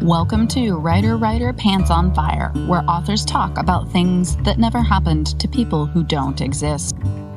Welcome to Writer Pants on Fire, where authors talk about things that never happened to people who don't exist.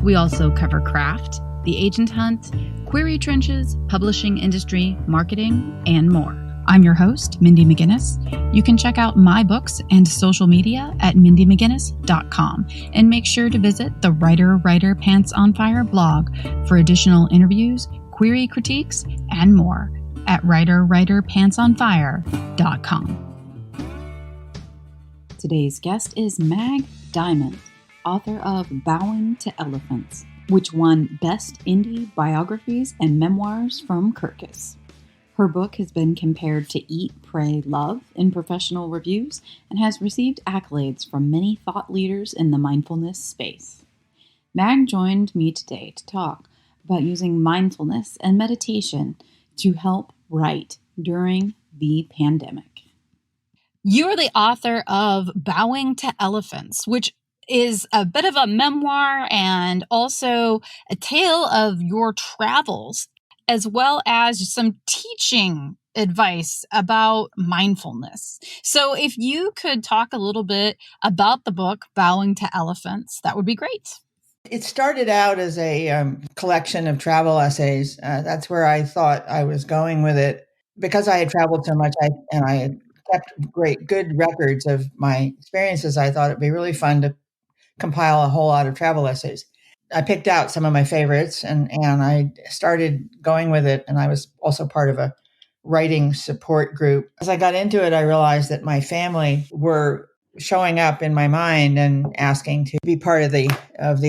We also cover craft, the agent hunt, query trenches, publishing industry, marketing, and more. I'm your host, Mindy McGinnis. You can check out my books and social media at mindymcginnis.com, and make sure to visit the Writer Pants on Fire blog for additional interviews, query critiques, and more at writerpantsonfire.com. Today's guest is Mag Dimond, author of Bowing to Elephants, which won Best Indie Biographies and Memoirs from Kirkus. Her book has been compared to Eat, Pray, Love in professional reviews and has received accolades from many thought leaders in the mindfulness space. Mag joined me today to talk about using mindfulness and meditation to help write during the pandemic. You are the author of Bowing to Elephants, which is a bit of a memoir and also a tale of your travels, as well as some teaching advice about mindfulness. So if you could talk a little bit about the book, Bowing to Elephants, that would be great. It started out as a collection of travel essays. That's where I thought I was going with it. Because I had traveled so much and I had kept good records of my experiences, I thought it'd be really fun to compile a whole lot of travel essays. I picked out some of my favorites and I started going with it. And I was also part of a writing support group. As I got into it, I realized that my family were showing up in my mind and asking to be part of the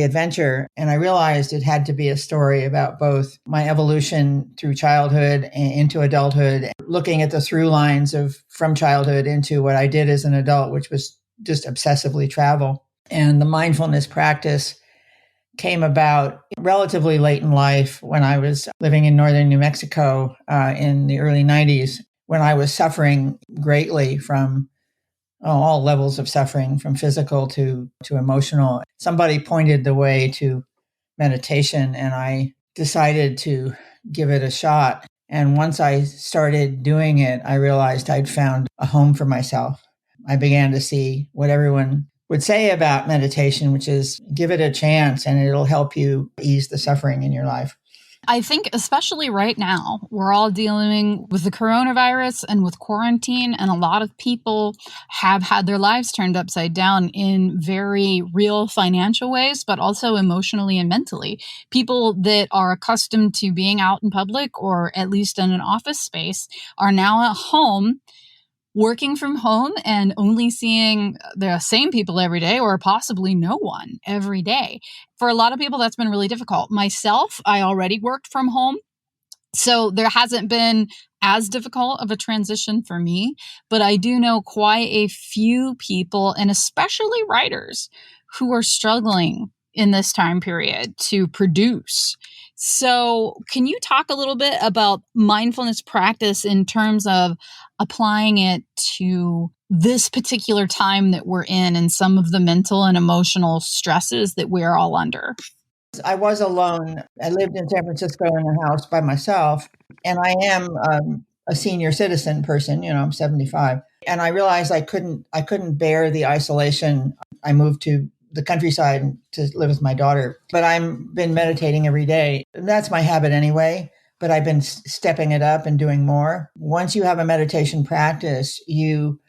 adventure. And I realized it had to be a story about both my evolution through childhood and into adulthood, looking at the through lines of from childhood into what I did as an adult, which was just obsessively travel. And the mindfulness practice came about relatively late in life when I was living in northern New Mexico in the early 90s, when I was suffering greatly from all levels of suffering, from physical to emotional. Somebody pointed the way to meditation, and I decided to give it a shot. And once I started doing it, I realized I'd found a home for myself. I began to see what everyone would say about meditation, which is give it a chance and it'll help you ease the suffering in your life. I think especially right now, we're all dealing with the coronavirus and with quarantine, and a lot of people have had their lives turned upside down in very real financial ways, but also emotionally and mentally. People that are accustomed to being out in public, or at least in an office space, are now at home, working from home and only seeing the same people every day, or possibly no one every day. For a lot of people, that's been really difficult. Myself, I already worked from home, so there hasn't been as difficult of a transition for me, but I do know quite a few people, and especially writers, who are struggling in this time period to produce. So can you talk a little bit about mindfulness practice in terms of applying it to this particular time that we're in and some of the mental and emotional stresses that we're all under? I was alone. I lived in San Francisco in a house by myself, and I am a senior citizen person. I'm 75, and I realized I couldn't bear the isolation. I moved to the countryside to live with my daughter, but I've been meditating every day. That's my habit anyway, but I've been stepping it up and doing more. Once you have a meditation practice, you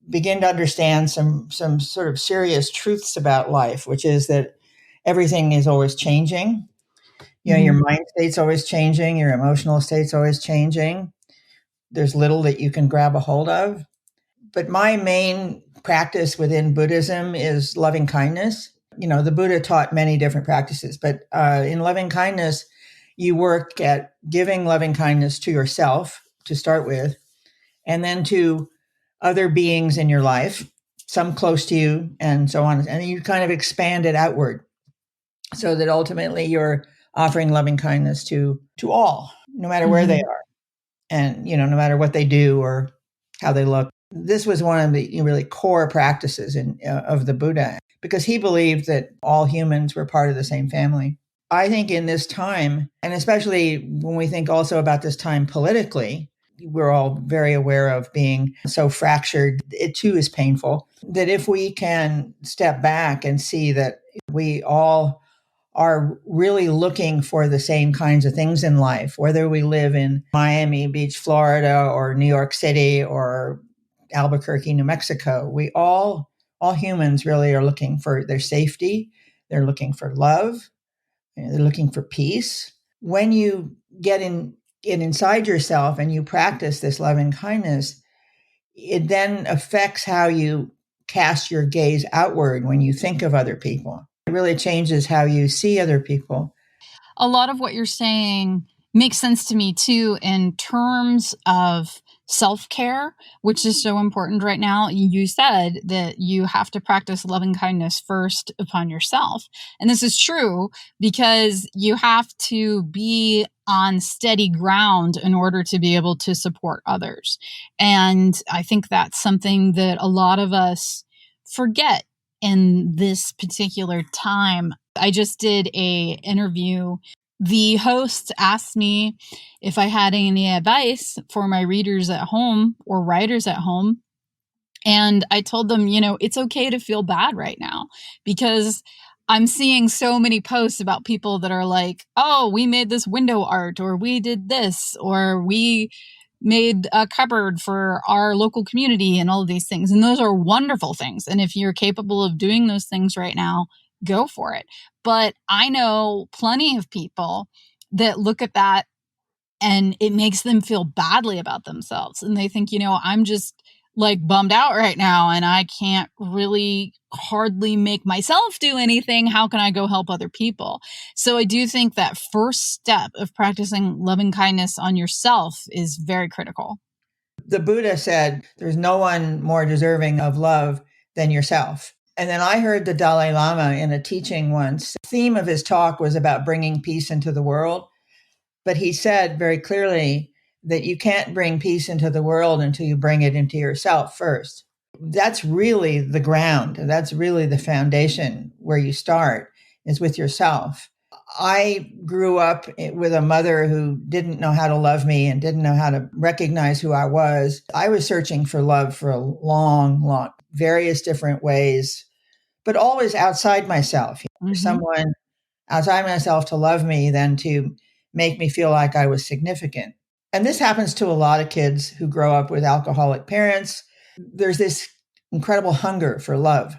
begin to understand some sort of serious truths about life, which is that everything is always changing. Your mind state's always changing. Your emotional state's always changing. There's little that you can grab a hold of. But my main practice within Buddhism is loving kindness. The Buddha taught many different practices, but in loving kindness, you work at giving loving kindness to yourself to start with, and then to other beings in your life, some close to you, and so on. And you kind of expand it outward so that ultimately you're offering loving kindness to all, no matter where they are, and no matter what they do or how they look. This was one of the really core practices of the Buddha, because he believed that all humans were part of the same family. I think in this time, and especially when we think also about this time politically, we're all very aware of being so fractured. It too is painful. That if we can step back and see that we all are really looking for the same kinds of things in life, whether we live in Miami Beach, Florida, or New York City, or Albuquerque, New Mexico. All humans really are looking for their safety. They're looking for love. They're looking for peace. When you get inside yourself and you practice this loving kindness, it then affects how you cast your gaze outward when you think of other people. It really changes how you see other people. A lot of what you're saying makes sense to me too, in terms of self-care, which is so important right now. You said that you have to practice loving kindness first upon yourself. And this is true because you have to be on steady ground in order to be able to support others. And I think that's something that a lot of us forget in this particular time. I just did a interview. The host asked me if I had any advice for my readers at home or writers at home. And I told them, it's okay to feel bad right now, because I'm seeing so many posts about people that are like, oh, we made this window art, or we did this, or we made a cupboard for our local community, and all of these things. And those are wonderful things. And if you're capable of doing those things right now, go for it. But I know plenty of people that look at that and it makes them feel badly about themselves. And they think, I'm just like bummed out right now and I can't really hardly make myself do anything. How can I go help other people? So I do think that first step of practicing loving kindness on yourself is very critical. The Buddha said, there's no one more deserving of love than yourself. And then I heard the Dalai Lama in a teaching once. The theme of his talk was about bringing peace into the world. But he said very clearly that you can't bring peace into the world until you bring it into yourself first. That's really the ground. That's really the foundation where you start, is with yourself. I grew up with a mother who didn't know how to love me and didn't know how to recognize who I was. I was searching for love for a long, various different ways, but always outside myself. Someone outside myself to love me than to make me feel like I was significant. And this happens to a lot of kids who grow up with alcoholic parents. There's this incredible hunger for love.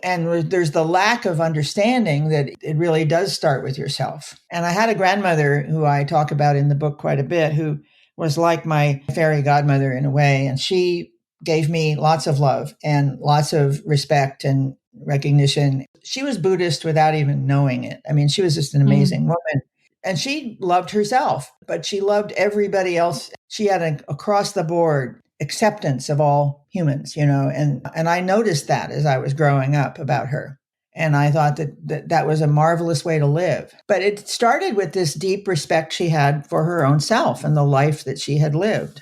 And there's the lack of understanding that it really does start with yourself. And I had a grandmother who I talk about in the book quite a bit, who was like my fairy godmother in a way. And she gave me lots of love and lots of respect and recognition. She was Buddhist without even knowing it. I mean, she was just an amazing woman. And she loved herself, but she loved everybody else. She had an across the board acceptance of all humans, and I noticed that as I was growing up about her. And I thought that was a marvelous way to live. But it started with this deep respect she had for her own self and the life that she had lived.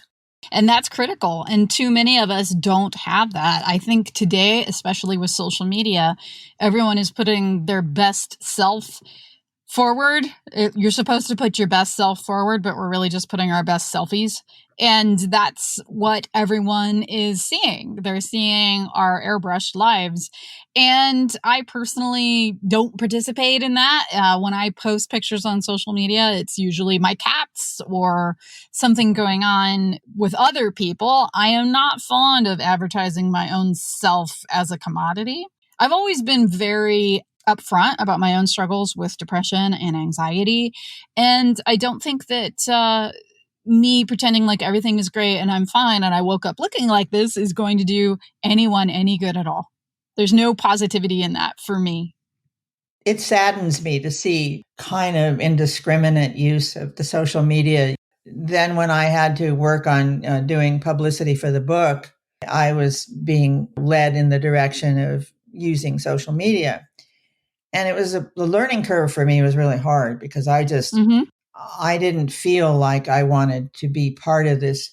And that's critical. And too many of us don't have that. I think today, especially with social media, everyone is putting their best self forward. You're supposed to put your best self forward, but we're really just putting our best selfies. And that's what everyone is seeing. They're seeing our airbrushed lives. And I personally don't participate in that. When I post pictures on social media, it's usually my cats or something going on with other people. I am not fond of advertising my own self as a commodity. I've always been very upfront about my own struggles with depression and anxiety. And I don't think that me pretending like everything is great and I'm fine and I woke up looking like this is going to do anyone any good at all. There's no positivity in that for me. It saddens me to see kind of indiscriminate use of the social media. Then when I had to work on doing publicity for the book, I was being led in the direction of using social media. And it was the learning curve for me was really hard because I just, I didn't feel like I wanted to be part of this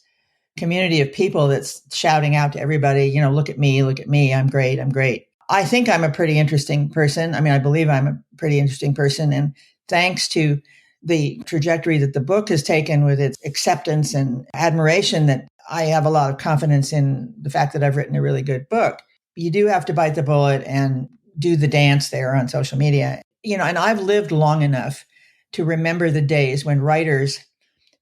community of people that's shouting out to everybody, look at me, I'm great, I'm great. I think I'm a pretty interesting person. I mean, I believe I'm a pretty interesting person. And thanks to the trajectory that the book has taken with its acceptance and admiration, that I have a lot of confidence in the fact that I've written a really good book. You do have to bite the bullet and do the dance there on social media. And I've lived long enough to remember the days when writers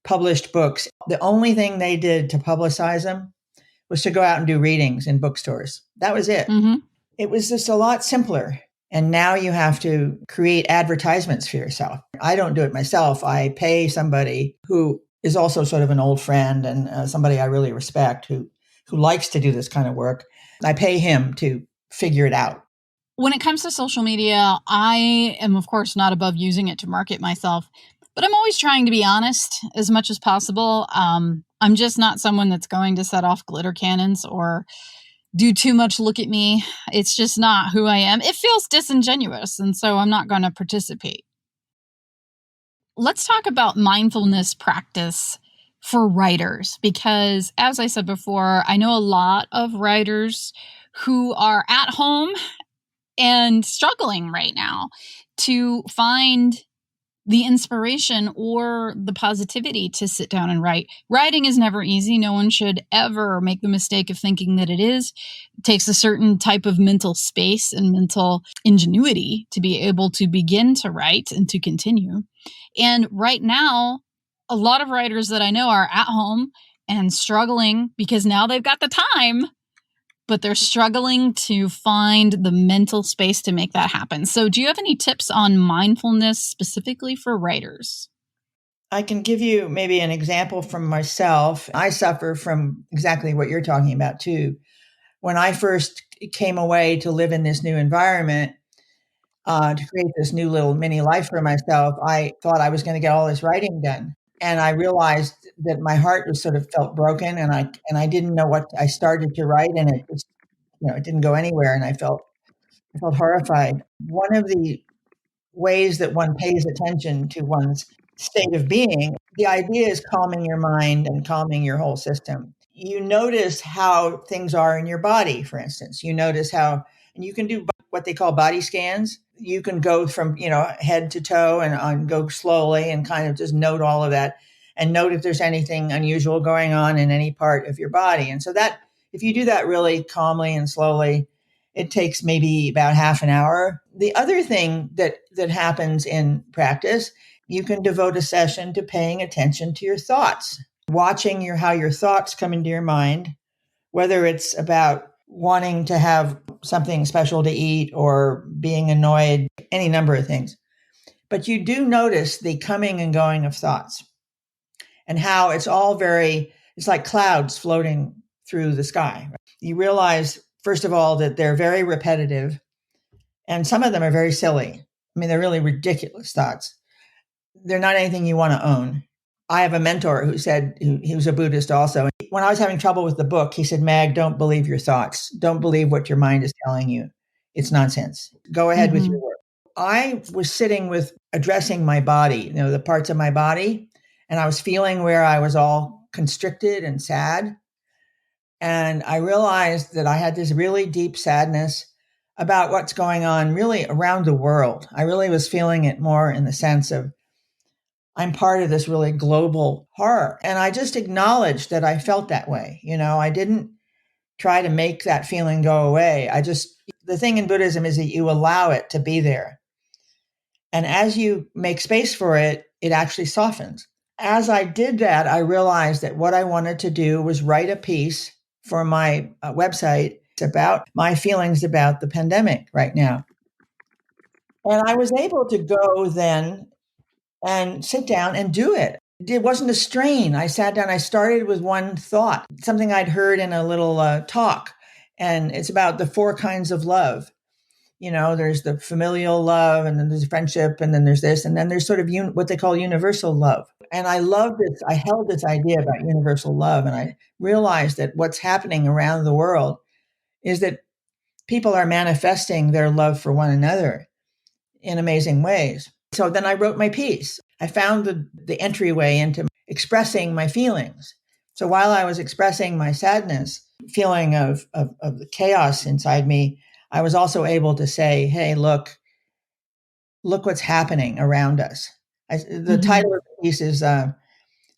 published books. The only thing they did to publicize them was to go out and do readings in bookstores. That was it. Mm-hmm. It was just a lot simpler. And now you have to create advertisements for yourself. I don't do it myself. I pay somebody who is also sort of an old friend and somebody I really respect who likes to do this kind of work. I pay him to figure it out. When it comes to social media, I am, of course, not above using it to market myself, but I'm always trying to be honest as much as possible. I'm just not someone that's going to set off glitter cannons or do too much look at me. It's just not who I am. It feels disingenuous, and so I'm not going to participate. Let's talk about mindfulness practice for writers, because as I said before, I know a lot of writers who are at home and struggling right now to find the inspiration or the positivity to sit down and write. Writing is never easy. No one should ever make the mistake of thinking that it is. It takes a certain type of mental space and mental ingenuity to be able to begin to write and to continue. And right now, a lot of writers that I know are at home and struggling because now they've got the time, but they're struggling to find the mental space to make that happen. So do you have any tips on mindfulness specifically for writers? I can give you maybe an example from myself. I suffer from exactly what you're talking about too. When I first came away to live in this new environment, to create this new little mini life for myself, I thought I was going to get all this writing done. And I realized that my heart was sort of felt broken, and I didn't know what I started to write, and it just, it didn't go anywhere, and I felt horrified. One of the ways that one pays attention to one's state of being, the idea is calming your mind and calming your whole system. You notice how things are in your body, for instance. You notice how, and you can do what they call body scans. You can go from, head to toe and go slowly and kind of just note all of that and note if there's anything unusual going on in any part of your body. And so that, if you do that really calmly and slowly, it takes maybe about half an hour. The other thing that happens in practice, you can devote a session to paying attention to your thoughts, watching how your thoughts come into your mind, whether it's about wanting to have something special to eat or being annoyed, any number of things. But you do notice the coming and going of thoughts and how it's all it's like clouds floating through the sky. You realize, first of all, that they're very repetitive, and some of them are very silly. I mean, they're really ridiculous thoughts. They're not anything you want to own. I have a mentor who said, he was a Buddhist also. When I was having trouble with the book, he said, Mag, don't believe your thoughts. Don't believe what your mind is telling you. It's nonsense. Go ahead with your work. I was sitting with addressing my body, the parts of my body, and I was feeling where I was all constricted and sad. And I realized that I had this really deep sadness about what's going on really around the world. I really was feeling it more in the sense of I'm part of this really global horror. And I just acknowledged that I felt that way. I didn't try to make that feeling go away. The thing in Buddhism is that you allow it to be there. And as you make space for it, it actually softens. As I did that, I realized that what I wanted to do was write a piece for my website about my feelings about the pandemic right now. And I was able to go then and sit down and do it. It wasn't a strain. I sat down, I started with one thought, something I'd heard in a little talk. And it's about the 4 kinds of love. There's the familial love, and then there's friendship, and then there's this, and then there's sort of what they call universal love. And I love this. I held this idea about universal love, and I realized that what's happening around the world is that people are manifesting their love for one another in amazing ways. So then I wrote my piece. I found the entryway into expressing my feelings. So while I was expressing my sadness, feeling of the chaos inside me, I was also able to say, hey, look what's happening around us. The title of the piece is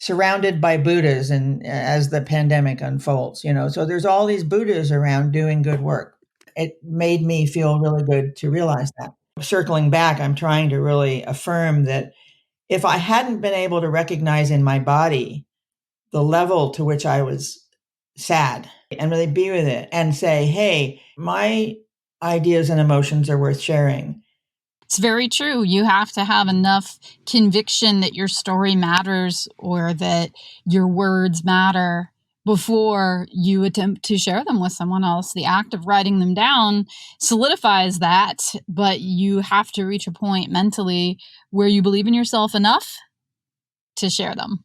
Surrounded by Buddhas, and as the pandemic unfolds, so there's all these Buddhas around doing good work. It made me feel really good to realize that. Circling back, I'm trying to really affirm that if I hadn't been able to recognize in my body the level to which I was sad and really be with it and say, hey, my ideas and emotions are worth sharing. It's very true. You have to have enough conviction that your story matters or that your words matter before you attempt to share them with someone else. The act of writing them down solidifies that, but you have to reach a point mentally where you believe in yourself enough to share them.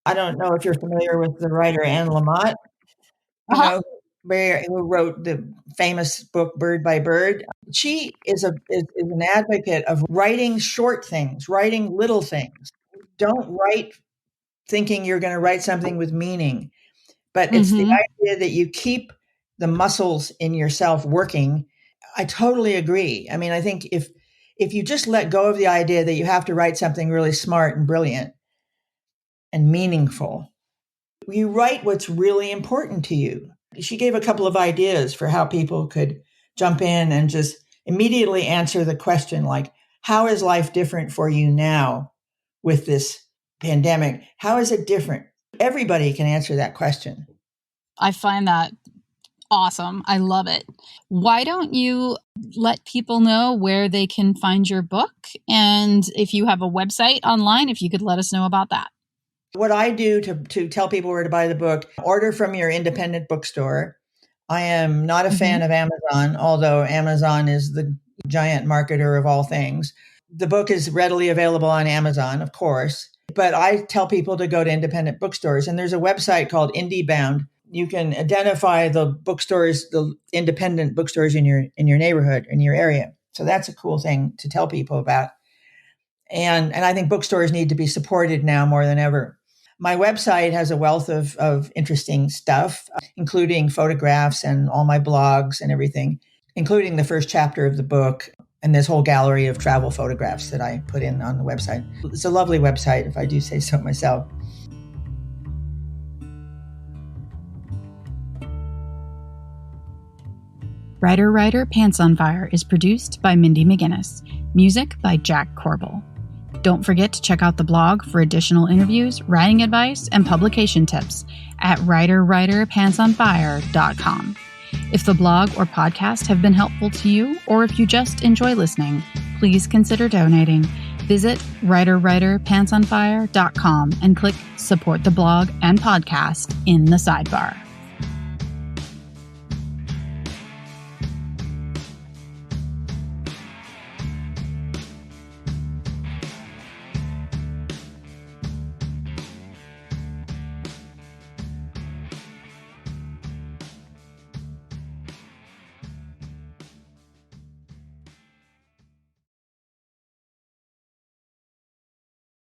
I don't know if you're familiar with the writer Anne Lamott, who wrote the famous book Bird by Bird. She is an advocate of writing short things, writing little things. Don't write thinking you're going to write something with meaning, but it's the idea that you keep the muscles in yourself working. I totally agree. I mean, I think if you just let go of the idea that you have to write something really smart and brilliant and meaningful, you write what's really important to you. She gave a couple of ideas for how people could jump in and just immediately answer the question, like, how is life different for you now with this pandemic? How is it different? Everybody can answer that question. I find that awesome. I love it. Why don't you let people know where they can find your book? And if you have a website online, if you could let us know about that. What I do to tell people where to buy the book, order from your independent bookstore. I am not a fan of Amazon, although Amazon is the giant marketer of all things. The book is readily available on Amazon, of course, but I tell people to go to independent bookstores, and there's a website called Indie Bound. You can identify the bookstores, the independent bookstores in your neighborhood, in your area. So that's a cool thing to tell people about. And I think bookstores need to be supported now more than ever. My website has a wealth of interesting stuff, including photographs and all my blogs and everything, including the first chapter of the book and this whole gallery of travel photographs that I put in on the website. It's a lovely website, if I do say so myself. Writer, Pants on Fire is produced by Mindy McGinnis. Music by Jack Corbel. Don't forget to check out the blog for additional interviews, writing advice, and publication tips at writerpantsonfire.com. If the blog or podcast have been helpful to you, or if you just enjoy listening, please consider donating. Visit writerpantsonfire.com and click Support the Blog and Podcast in the sidebar.